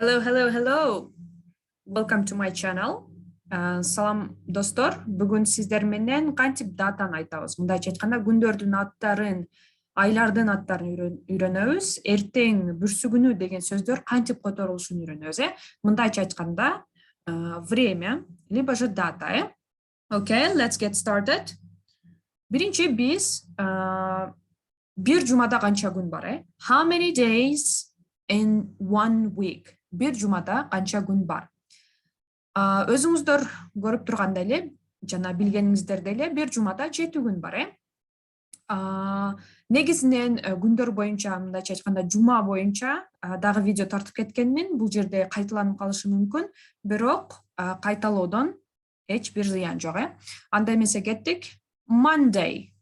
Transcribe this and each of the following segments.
Hello. Welcome to my channel. Салам достор. Бүгүн сиздер менен кантип датаны айтабыз. Мындайча айтканда күндөрдүн аттарын, айлардын аттарын үйрөнөбүз. Эртең, бүрсүгүнү деген сөздөр кантип которулушун үйрөнөбүз. Мындайча айтканда время либо же дата. Okay, let's get started. Биринчи биз бир жумада канча күн бар? How many days in 1 week? Бир жумада канча күн бар? Өзүңүздөр көрүп тургандай эле, жана билгениңиздердей эле, бир жумада 7 күн бар. Негизинен күндөр боюнча, мындайча айтканда, жума боюнча дагы видео тартып кеткенмин. Бул жерде кайталанып калышы мүмкүн, бирок кайталоодон эч бир зыян жок. Анда эмесе кеттик. Monday.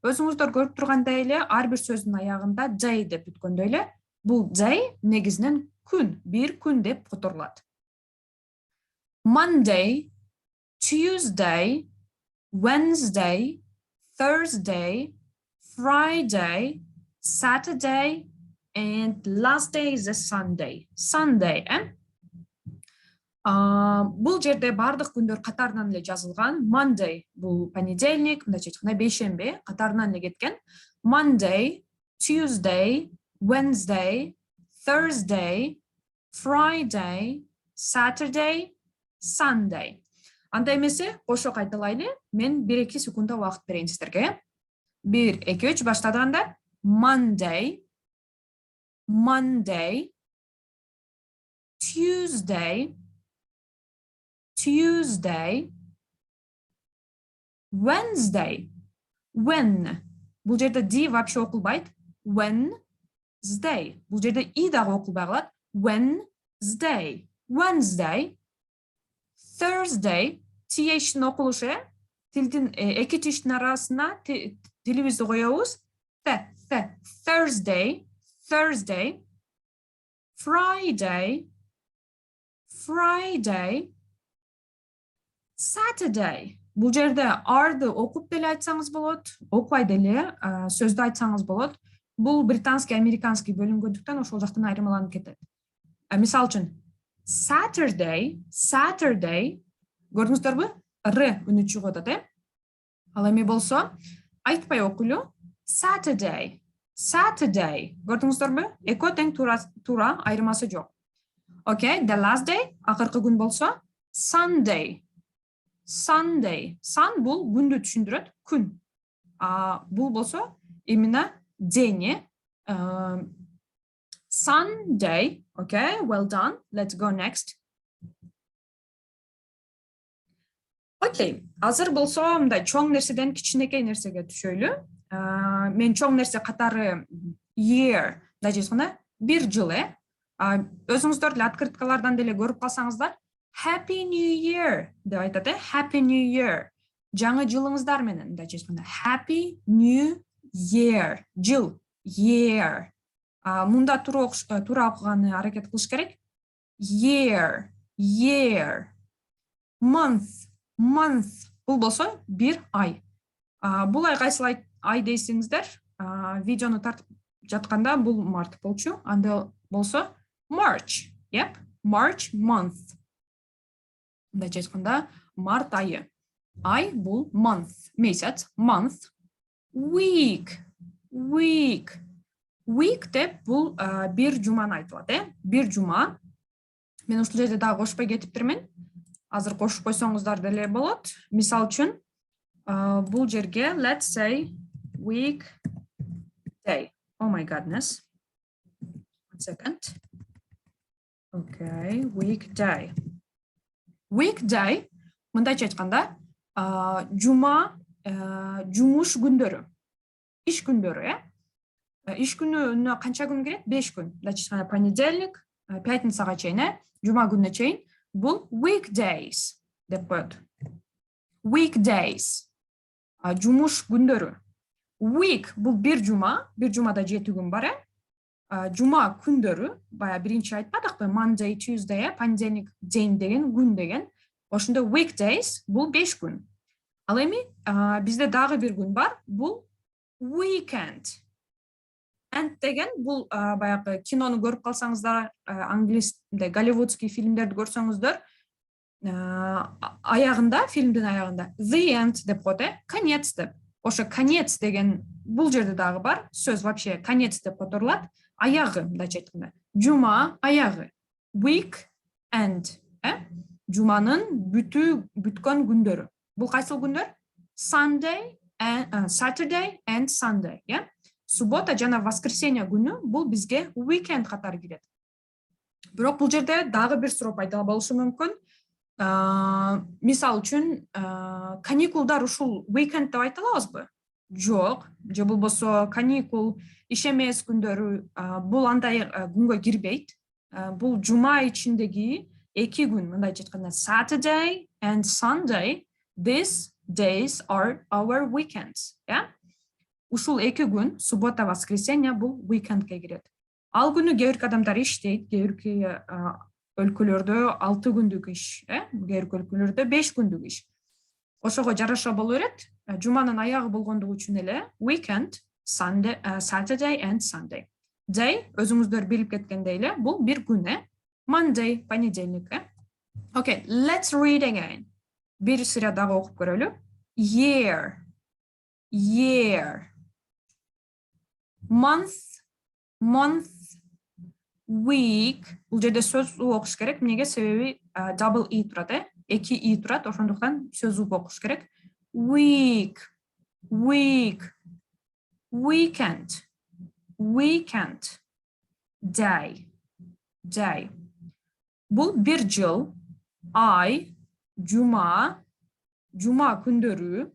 Өзүңүздөр көрүп тургандай эле, ар бир сөздүн аягында day деп бүткөндөй эле. Бул day негизинен күн, бир күн деп которулат. Monday, Tuesday, Wednesday, Thursday, Friday, Saturday, and last day is a Sunday. Бул жерде бардык күндөр катарынан эле жазылган. Monday бул понедельник, мындайча айтканда бейшемби, катарынан эле кеткен. Monday, Tuesday, Wednesday, Thursday, Friday, Saturday, Sunday. Анда эмесе кошо кайталайлы. Мен 1-2 секундда убакыт берейин сиздерге. 1, 2, 3 баштадыганда Monday, Tuesday, Wednesday. When. Бул жерде D вообще окулбайт. Wednesday. Бул жерде И дагы окулбай калат. Wednesday. Thursday. TH'nin окулушу, тилдин эки тиштин арасына тилибизди коебуз. Thursday. Friday. Saturday. Бул жерде арды окуп деле айтсаңыз болот, окубай деле сөздү айтсаңыз болот. Бул британский, американский бөлүнгөндүктөн ошол жактан айырмаланып кетет. Мисал үчүн Saturday, көрдүңүздөрбү? Р үнү чыгып атат, Ал эми болсо айтпай окуйлу. Saturday. Көрдүңүздөрбү? Экөө тең туура, айырмасы жок. Okay, the last day, акыркы күн болсо Sunday. Sun бул күндү түшүндүрөт, күн. Бул болсо именно день. Sunday. Okay, well done. Let's go next. Okay, азыр болсо мындай чоң нерседен кичинекей нерсеге түшөйлү. Мен чоң нерсе катары year, мындайча айтканда, бир жыл. Өзүңүздөр деле открыткалардан деле көрүп калсаңыздар, Happy New Year деп айтат. Happy New Year. Жаңы жылыңыздар менен, мындайча айтканда, Happy New Year. Жыл, year. Мында туура окуганы аракет кылыш керек. Year. Month. Бул болсо бир ай. Бул ай кайсыл ай дейсиңиздер? Видеону тартып жатканда бул март болчу. Анда болсо March. Yep, March month. Мындайча айтканда март айы. Ай бул month. Месяц, month. Week деп бул бир жуманы айтылат, Бир жума. Мен ушул жерде дагы кошпой кетиптирмин. Азыр кошуп койсоңуздар деле болот. Мисал үчүн, бул жерге let's say weekday. Oh my goodness. 1 second. Okay, weekday. Мындайча айтканда, жума, жумуш күндөрү. Иш күндөрү, Иш күнүнө канча күн кирет? 5 күн. Мындайча айтканда, понедельник, пятницага чейин, жума күнүнө чейин. Бул weekdays деп коет. Weekdays. Жумуш күндөрү. Week бул бир жумада 7 күн бар. Жума күндөрү, бая биринчи айтпадыкпы? Monday, Tuesday, понедельник, день деген, күн деген. Ошондо weekdays бул 5 күн. Ал эми бизде дагы бир күн бар. Бул weekend. and деген бул баягы кинону көрүп калсаңыздар, англисте голливудский фильмдерди көрсөңүздөр, аягында, фильмдин аягында the end деп коет, конец деп. Ошо конец деген бул жерде дагы бар. Сөз вообще конец деп которулат. Аягы, мындайча айтканда. Жума аягы. Week end. Жуманын бүткөн күндөрү. Бул кайсыл күндөр? Sunday and Saturday and Sunday, Суббота жана воскресенье күнү бул бизге weekend катары кирет. Бирок бул жерде дагы бир суроо пайда болушу мүмкүн. Мисал үчүн, каникулдар ушул weekend деп айта алабызбы? Жок, же болбосо каникул иш эмес күндөрү бул андай күнгө кирбейт. Бул жума ичиндеги эки күн, мындайча айтканда Saturday and Sunday, these days are our weekends, Ушул эки күн, суббота, воскресенье бул weekendке кирет. Ал күнү кээ бирки адамдар иштейт, кээ бирки өлкөлөрдө 6 күндүк иш, кээ бирки өлкөлөрдө 5 күндүк иш. Ошого жараша боло берет. Жуманын аягы болгондугу үчүн эле weekend, Sunday, Saturday and Sunday. Day, өзүңүздөр билип кеткендей эле, бул бир күн, Monday, понедельник, Okay, let's read again. Бир сыра дагы окуп көрөлү. Year, month, week. Бул жерде сөз окуш керек. Эмнеге? Себеби double e турат, эки и турат, ошондуктан сөз окуш керек. Week, weekend, day. Бул бир жыл, ай, жума күндөрү.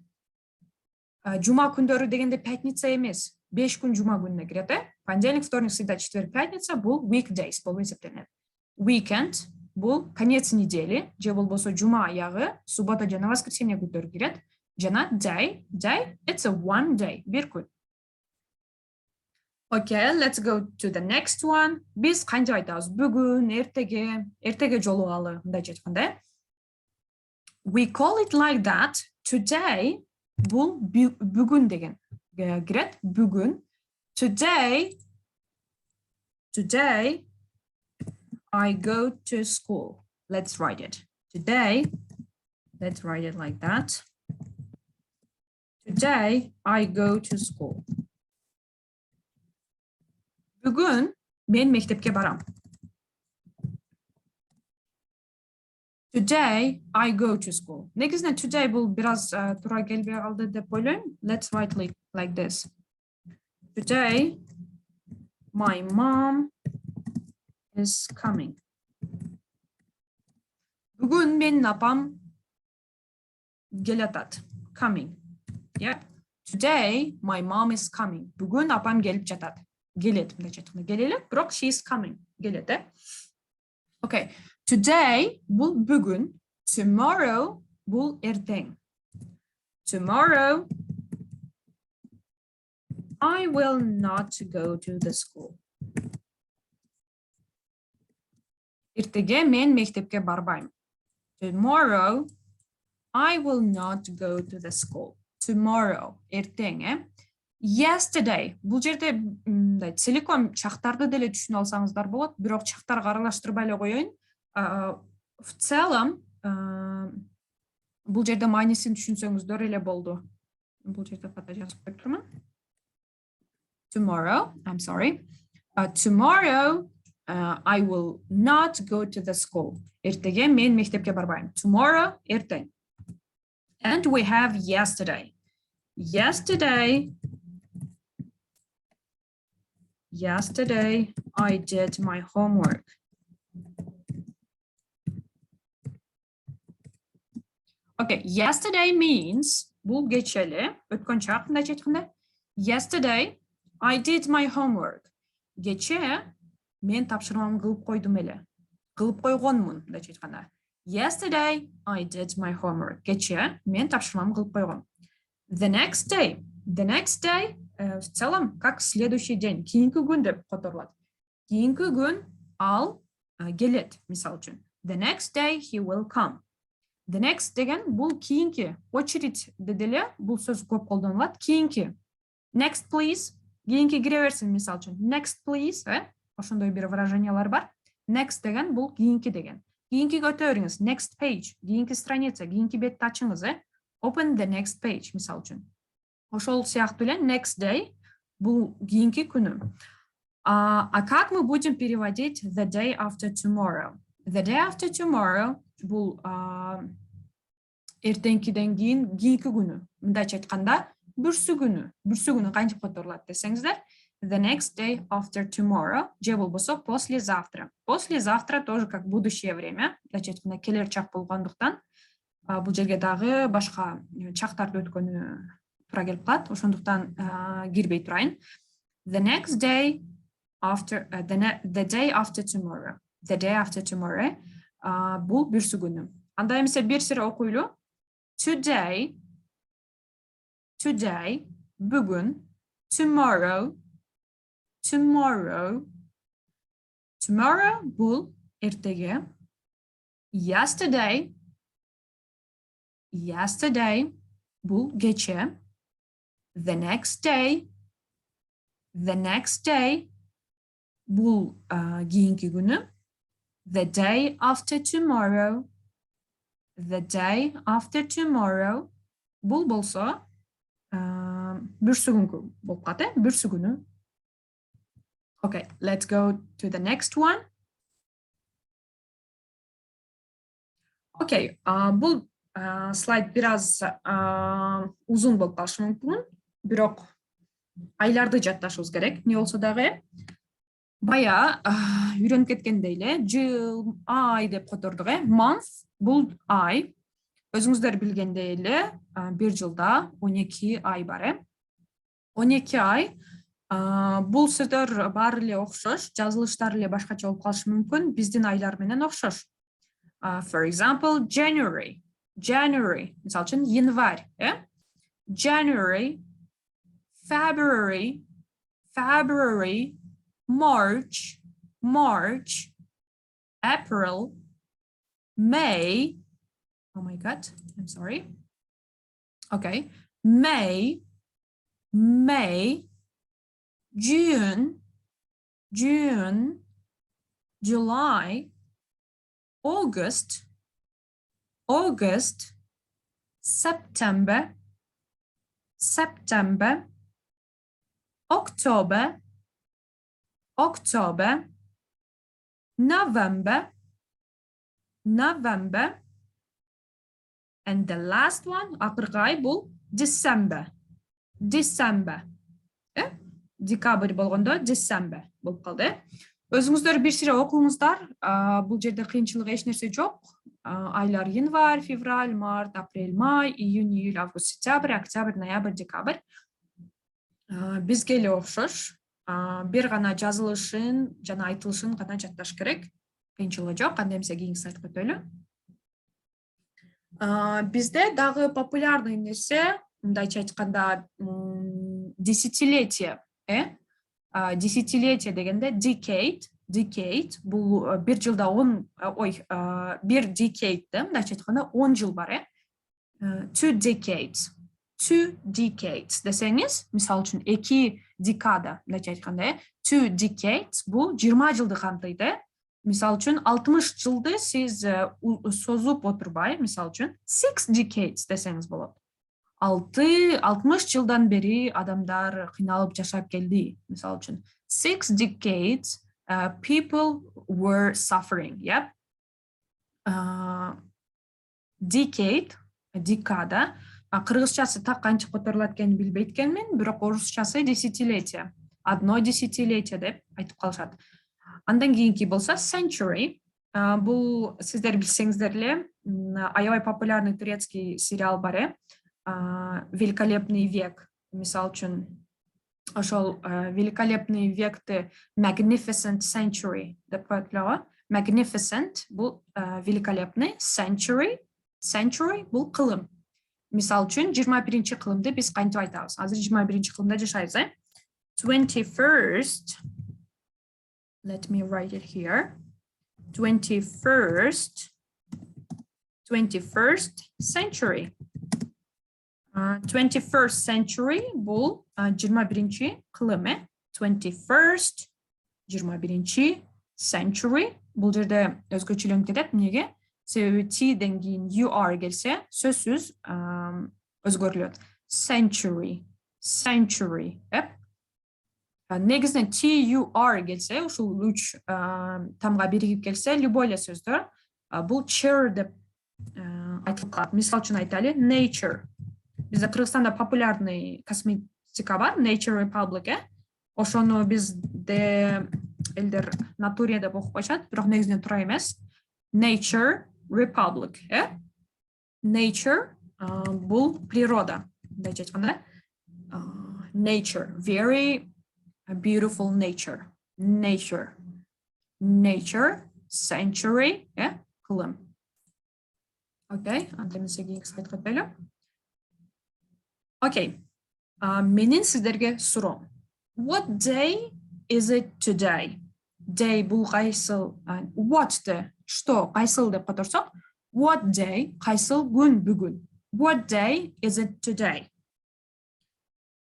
Жума күндөрү дегенде пятница эмес, 5 күн жума күнүнө кирет, Понедельник, вторник, среда, четверг, пятница бул weekdays болуп эсептелет. Weekend бул конец недели, же болбосо жума аягы, суббота жана воскресенье күндөрү кирет. Жана day, it's a one day, бир күн. Okay, let's go to the next one. Биз кантип айтабыз? Бүгүн, эртеге жолугалы, мындайча айтканда. We call it like that. Today бул бүгүн деген кирет. Бүгүн. Today I go to school. Let's write it. Today, let's write it like that. Today I go to school. Бүгүн мен мектепке барам. Today I go to school. Негизинен today бул бир аз туура келбей калды деп ойлойм. Let's write like this. Today my mom is coming. Бүгүн менин апам келатат. Coming. Today my mom is coming. Бүгүн апам келип жатат. Келет, мындайча айтканда келелек, бирок she is coming. Келет, Okay. Today бул бүгүн, tomorrow бул эртең. Tomorrow I will not go to the school. Эртеге мен мектепке барбайм. Tomorrow I will not go to the school. Tomorrow эртең, Yesterday бул жерде целиком чактарды деле түшүнө алсаңыздар болот, бирок чактарга аралаштырбай эле коеюн. В целом бул жерде маанисин түшүнсөңүздөр эле болду. Бул жерде ката жазып коюп турмун. Tomorrow, I'm sorry. Tomorrow I will not go to the school. Эртеге мен мектепке барбайм. Tomorrow эртең. And we have yesterday. Yesterday I did my homework. Okay, yesterday means бул кече, өткөн чак, мындайча айтканда. Yesterday I did my homework. Кече мен тапшырмамды кылып койдум эле. Кылып койгонмун, мындайча айтканда. Yesterday I did my homework. Кече мен тапшырмамды кылып койгом. The next day в целом как следующий день, кийинки күн деп которулат. Кийинки күн ал келет, мисал үчүн. The next day he will come. The next деген бул кийинки, очередь деделе бул сөз көп колдонулат. Кийинки. Next please. кийинки кире берсин, мисалы үчүн next please, ошондой бир выражениялар бар. Next деген бул кийинки деген. Кийинки көтөрүңүз, next page, кийинки страница, кийинки бетти ачыңыз, open the next page, мисалы үчүн. Ошол сыяктуу эле next day бул кийинки күнү. А как мы будем переводить the day after tomorrow? The day after tomorrow бул эртеңкиден кийин кийинки күнү. Мындайча айтканда бүрсү күнү кантип которулат десеңиздер? The next day after tomorrow же болбосо послезавтра. Послезавтра тоже как будущее время. Мындайча айтканда келер чак болгондуктан бул жерге дагы башка чактарды өткөнү туура келип калат. Ошондуктан кирбей турайын. The next day after the day after tomorrow. The day after tomorrow бул бүрсү күнү. Анда эмесе бир сире окуйлу. Today бүгүн, tomorrow бул эртеге, yesterday бул кече, the next day бул кийинки күнү, the day after tomorrow бул болсо бүрсү күнкү болуп калат, бүрсү күнү. Okay, let's go to the next one. Okay, бул слайд бир аз узун болуп калышы мүмкүн, бирок айларды жатташыбыз керек. Не болсо дагы бая үйрөнүп кеткендей эле жыл, ай деп котордук, month бул ай. Өзүңүздөр билгендей эле бир жылда 12 ай бар, 12 ай. Бул сөздөр баары эле окшош, жазылыштары эле башкача болуп калышы мүмкүн, биздин айлар менен окшош. For example, January, мисалы үчүн январь, January, February, March, April, May, oh my god, I'm sorry. Okay, May, June, July, August, September, October, November, and the last one, акыркы ай бул December. Декабрь болгондо December болуп калды. Өзүңүздөр бир сире окуңуздар. Бул жерде кыйынчылык эч нерсе жок. Айлар январь, февраль, март, апрель, май, июнь, июль, август, сентябрь, октябрь, ноябрь, декабрь. Бизге эле окшош. Бир гана жазылышын жана айтылышын гана жатташ керек. Кыйынчылыгы жок. Кандай эмесе кийинки слайдка өтөлү. Бизде дагы популярный нерсе, мындайча айтканда, десятилетие. Десятилетие дегенде decade бул бир жылда 10 бир decade мындайча айтканда 10 жыл бар, two decades десеңиз, мисалы үчүн 2 декада мындайча айтканда, two decades бул 20 жылды камтыйт. Мисалы үчүн 60 жылды сиз созуп отурбай, мисалы үчүн 6 decades десеңиз болот. 60 жылдан бери адамдар кыйналып жашап келди, мисалы үчүн 6 decades people were suffering, decade, декада, кыргызчасы так кантип которулат экенин билбейт экенмин, бирок орусчасы десятилетие, одно десятилетие деп айтып калышат. Андан кийинки болсо century, бул сиздер билсеңиздер эле, аябай популярный турецкий сериал бар, великолепный век, мисалы үчүн ошол великолепный векти magnificent century деп коет эле. Magnificent бул великолепный, century бул кылым. Мисалы үчүн 21 кылымды биз кантип айтабыз? Азыр 21 кылымда жашайбыз, 21st, let me write it here, 21st century. 21st century бул 21 кылым. 21st 21 century бул жерде өзгөчөлөнүп кетет. Эмнеге? Себеби тиден кийин UR келсе, сөзсүз өзгөрүлөт. Century. Негизинен TUR келсе, ушул 3 тамга биригип келсе, любой эле сөздө бул chair деп айтылып калат. Мисал үчүн айталы, nature. Бизде Кыргызстанда популярный косметика бар, Nature Republic. Ошону бизде элдер натуре деп окуп коюшат, бирок негизинен туура эмес. Nature Republic. Nature бул природа. Мындайча айтканда, nature, very beautiful nature. Nature, century, кылым. Окей, анда мен сегизинчи слайдка өтөлү. Окей. Менин сиздерге суроом. What day is it today? Day бул кайсыл? What что? Кайсыл деп которсок? What day? Кайсыл күн бүгүн? What day is it today?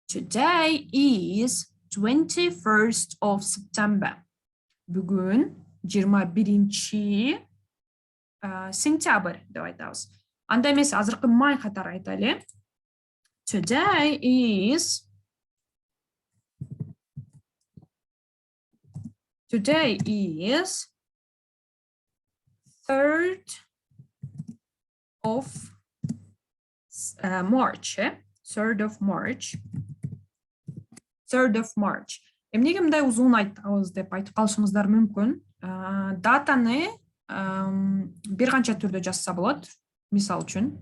Today is 21st of September. Бүгүн 21 сентябрь деп айтабыз. Анда эмес, азыркы май катары айталы. Today is 3rd of March. 3rd of March. Эмнеге мындай узун айтабыз деп айтып калышыңыздар мүмкүн. Датаны бир канча түрдө жазса болот. Мисал үчүн,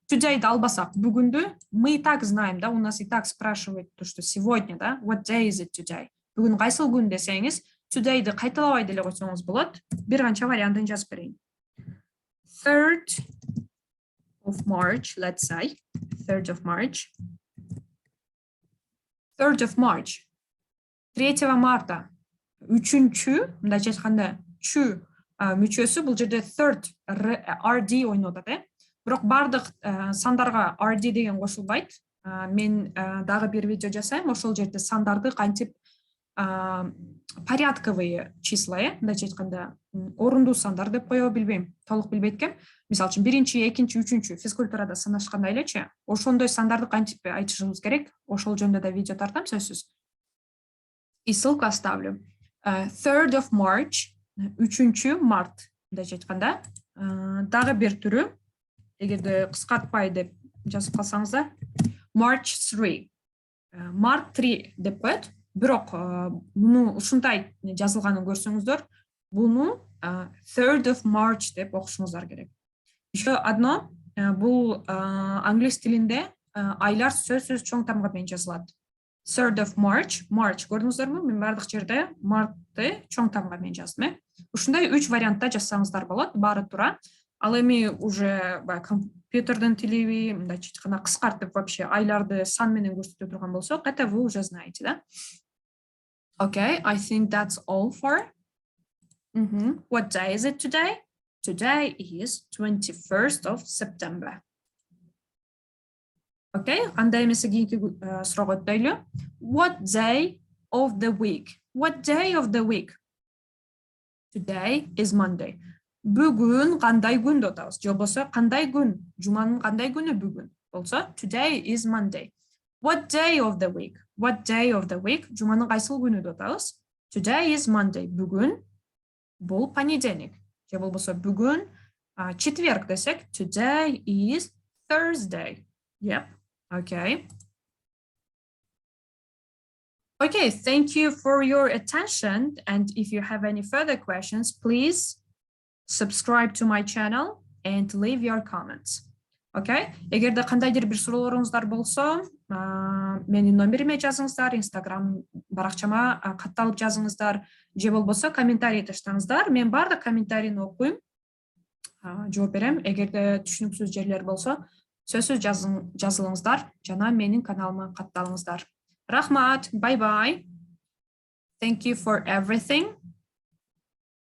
today'ды албасак, бүгүндү мы и так знаем, да, у нас и так спрашивают то, что сегодня, да, what day is it today? Бүгүн кайсыл күн десеңиз, today'ды кайталабай деле койсоңуз болот. Бир канча вариантын жазып берейин. 3rd of March, let's say, 3rd of March. 3rd of March. 3 марта. Үчүнчү, мындайча айтканда, чү мүчөсү бул жерде third RD ойноп атат. Бирок бардык сандарга RD деген кошулбайт. Мен дагы бир видео жасайм, ошол жерде сандарды кантип порядковые числа, мындайча айтканда, орундуу сандар деп коё билбейм, толук билбейт экем. Мисал үчүн, 1-чи, 2-чи, 3-чү физкультурада санашкандай элечи, ошондой сандарды кантип айтышыбыз керек. Ошол жөнүндө да видео тартам, сөзсүз. И ссылку оставлю. 3rd of March, 3-чү март, мындайча айтканда, дагы бир түрү, эгерде кыскартпай деп жазып калсаңыздар, March 3. Март 3 деп коет. Бирок муну ушундай жазылганын көрсөңүздөр, буну 3rd of March деп окушуңуздар керек. Еще одно, бул англис тилинде айлар сөзсүз чоң тамга менен жазылат. 3rd of March, көрдүңүздөрмү? Мен бардык жерде мартты чоң тамга менен жаздым. Ушундай 3 вариантта жазсаңыздар болот, баары туура. Ал эми уже компьютердин тилиби, мындайча айтканда, кыскартып вообще айларды сан менен көрсөтө турган болсо, это вы уже знаете, да? Okay, I think that's all for. What day is it today? Today is 21st of September. Okay, анда эмесе кийинки суроого өтөлү. What day of the week? What day of the week? Today is Monday. Бүгүн кандай күн деп атабыз? Же болбосо кандай күн? Жуманын кандай күнү бүгүн? Болсо today is Monday. What day of the week? What day of the week? Жуманын кайсыл күнү деп атабыз? Today is Monday. Бүгүн бул понедельник. Же болбосо бүгүн четверг десек, today is Thursday. Yep. Okay. Okay, thank you for your attention. And if you have any further questions, please subscribe to my channel and leave your comments. Okay? Эгерде кандайдыр бир суроолоруңуздар болсо, менин номериме жазыңыздар, Instagram баракчама катталып жазыңыздар, же болбосо комментарий таштаңыздар. Мен бардык комментарийни окуйм, жооп берем. Эгерде түшүнүксүз жерлер болсо, сөзсүз жазылыңыздар, жана менин каналыма катталыңыздар. Рахмат, bye bye. Thank you for everything.